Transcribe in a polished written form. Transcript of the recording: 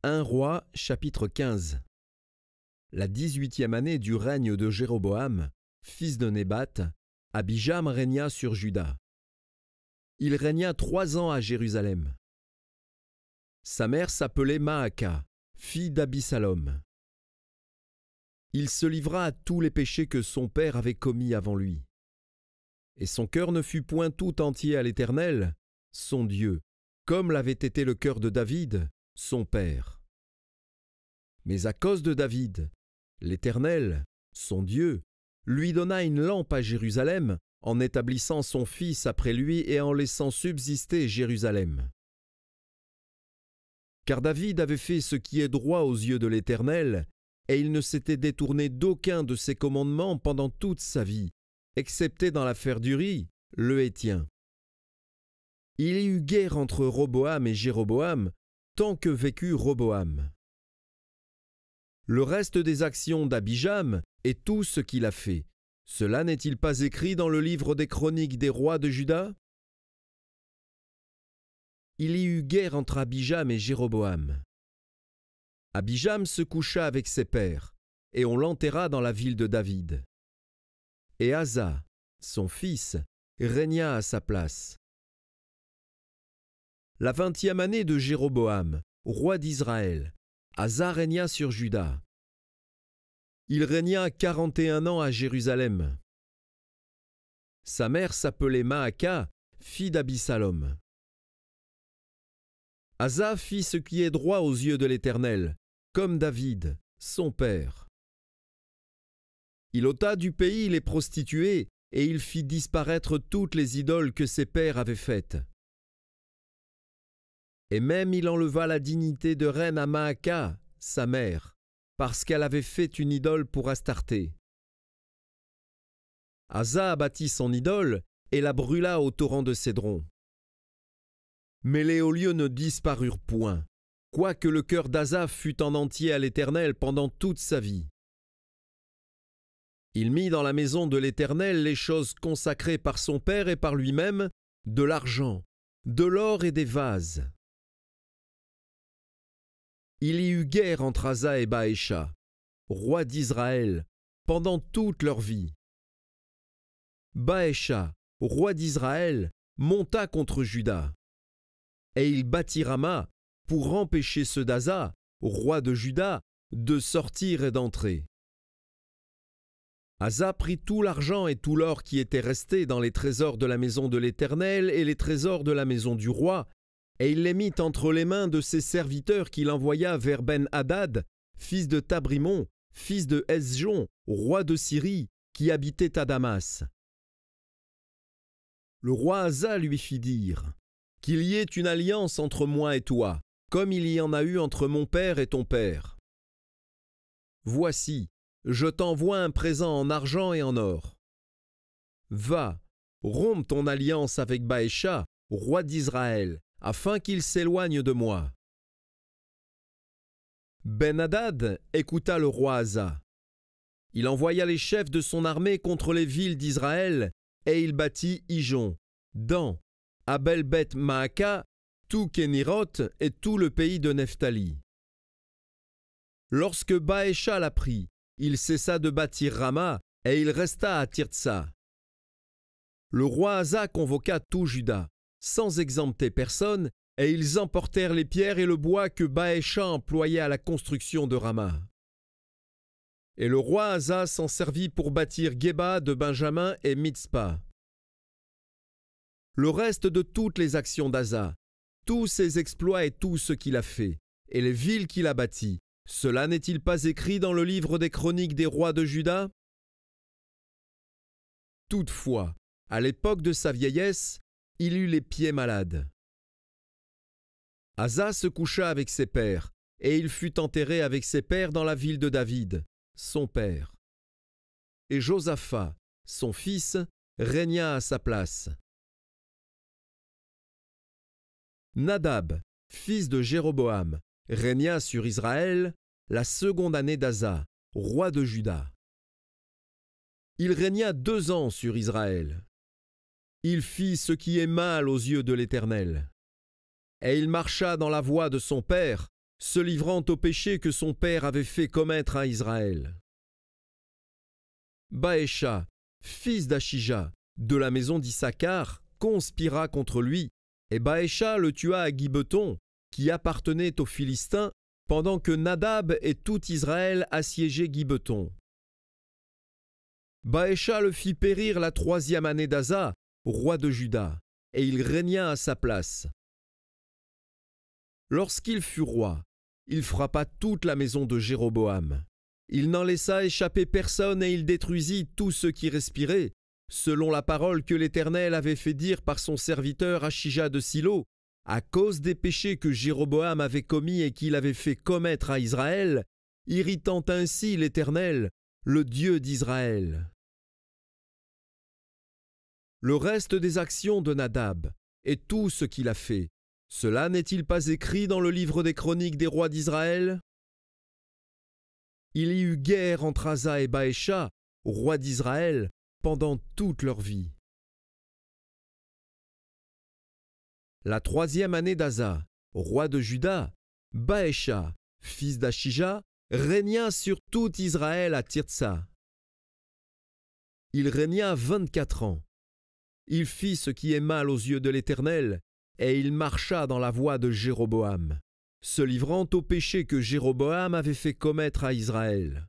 1 Roi, chapitre 15. La 18e année du règne de Jéroboam, fils de Nébat, Abijam régna sur Juda. Il régna 3 ans à Jérusalem. Sa mère s'appelait Maaka, fille d'Abisalom. Il se livra à tous les péchés que son père avait commis avant lui. Et son cœur ne fut point tout entier à l'Éternel, son Dieu, comme l'avait été le cœur de David, son père. Mais à cause de David, l'Éternel, son Dieu, lui donna une lampe à Jérusalem, en établissant son fils après lui et en laissant subsister Jérusalem. Car David avait fait ce qui est droit aux yeux de l'Éternel, et il ne s'était détourné d'aucun de ses commandements pendant toute sa vie, excepté dans l'affaire d'Uri, le Héthien. Il y eut guerre entre Roboam et Jéroboam, tant que vécut Roboam. Le reste des actions d'Abijam et tout ce qu'il a fait, cela n'est-il pas écrit dans le livre des chroniques des rois de Juda? Il y eut guerre entre Abijam et Jéroboam. Abijam se coucha avec ses pères, et on l'enterra dans la ville de David. Et Asa, son fils, régna à sa place. La 20e année de Jéroboam, roi d'Israël, Asa régna sur Juda. Il régna 41 ans à Jérusalem. Sa mère s'appelait Maaka, fille d'Abisalom. Asa fit ce qui est droit aux yeux de l'Éternel, comme David, son père. Il ôta du pays les prostituées, et il fit disparaître toutes les idoles que ses pères avaient faites. Et même il enleva la dignité de reine à Maaka, sa mère, parce qu'elle avait fait une idole pour Astarté. Asa abattit son idole et la brûla au torrent de Cédron. Mais les hauts lieux ne disparurent point, quoique le cœur d'Asa fût en entier à l'Éternel pendant toute sa vie. Il mit dans la maison de l'Éternel les choses consacrées par son père et par lui-même, de l'argent, de l'or et des vases. Il y eut guerre entre Asa et Baécha, roi d'Israël, pendant toute leur vie. Baécha, roi d'Israël, monta contre Juda. Et il bâtit Rama pour empêcher ceux d'Asa, roi de Juda, de sortir et d'entrer. Asa prit tout l'argent et tout l'or qui était resté dans les trésors de la maison de l'Éternel et les trésors de la maison du roi, et il les mit entre les mains de ses serviteurs qu'il envoya vers Ben-Hadad, fils de Tabrimon, fils de Hesjon, roi de Syrie, qui habitait à Damas. Le roi Asa lui fit dire « Qu'il y ait une alliance entre moi et toi, comme il y en a eu entre mon père et ton père. Voici, je t'envoie un présent en argent et en or. Va, romps ton alliance avec Baécha, roi d'Israël, afin qu'il s'éloigne de moi. » Ben-Hadad écouta le roi Asa. Il envoya les chefs de son armée contre les villes d'Israël, et il bâtit Ijon, Dan, Abel-Beth-Maaka, tout Kéniroth et tout le pays de Nephtali. Lorsque Baécha l'apprit, il cessa de bâtir Rama, et il resta à Tirtsa. Le roi Asa convoqua tout Juda, sans exempter personne, et ils emportèrent les pierres et le bois que Baécha employait à la construction de Rama. Et le roi Asa s'en servit pour bâtir Géba de Benjamin et Mitzpa. Le reste de toutes les actions d'Asa, tous ses exploits et tout ce qu'il a fait, et les villes qu'il a bâties, cela n'est-il pas écrit dans le livre des chroniques des rois de Juda? Toutefois, à l'époque de sa vieillesse, il eut les pieds malades. Asa se coucha avec ses pères, et il fut enterré avec ses pères dans la ville de David, son père. Et Josaphat, son fils, régna à sa place. Nadab, fils de Jéroboam, régna sur Israël la 2e année d'Asa, roi de Juda. Il régna 2 ans sur Israël. Il fit ce qui est mal aux yeux de l'Éternel. Et il marcha dans la voie de son père, se livrant au péché que son père avait fait commettre à Israël. Baécha, fils d'Achija, de la maison d'Issachar, conspira contre lui, et Baécha le tua à Gibbeton, qui appartenait aux Philistins, pendant que Nadab et tout Israël assiégeaient Gibbeton. Baécha le fit périr la 3e année d'Asa, roi de Juda, et il régna à sa place. Lorsqu'il fut roi, il frappa toute la maison de Jéroboam. Il n'en laissa échapper personne et il détruisit tous ceux qui respiraient, selon la parole que l'Éternel avait fait dire par son serviteur Achija de Silo, à cause des péchés que Jéroboam avait commis et qu'il avait fait commettre à Israël, irritant ainsi l'Éternel, le Dieu d'Israël. Le reste des actions de Nadab et tout ce qu'il a fait, cela n'est-il pas écrit dans le livre des chroniques des rois d'Israël? Il y eut guerre entre Asa et Baécha, rois d'Israël, pendant toute leur vie. La 3e année d'Asa, roi de Juda, Baécha, fils d'Achija, régna sur tout Israël à Tirtsa. Il régna 24 ans. Il fit ce qui est mal aux yeux de l'Éternel, et il marcha dans la voie de Jéroboam, se livrant au péché que Jéroboam avait fait commettre à Israël.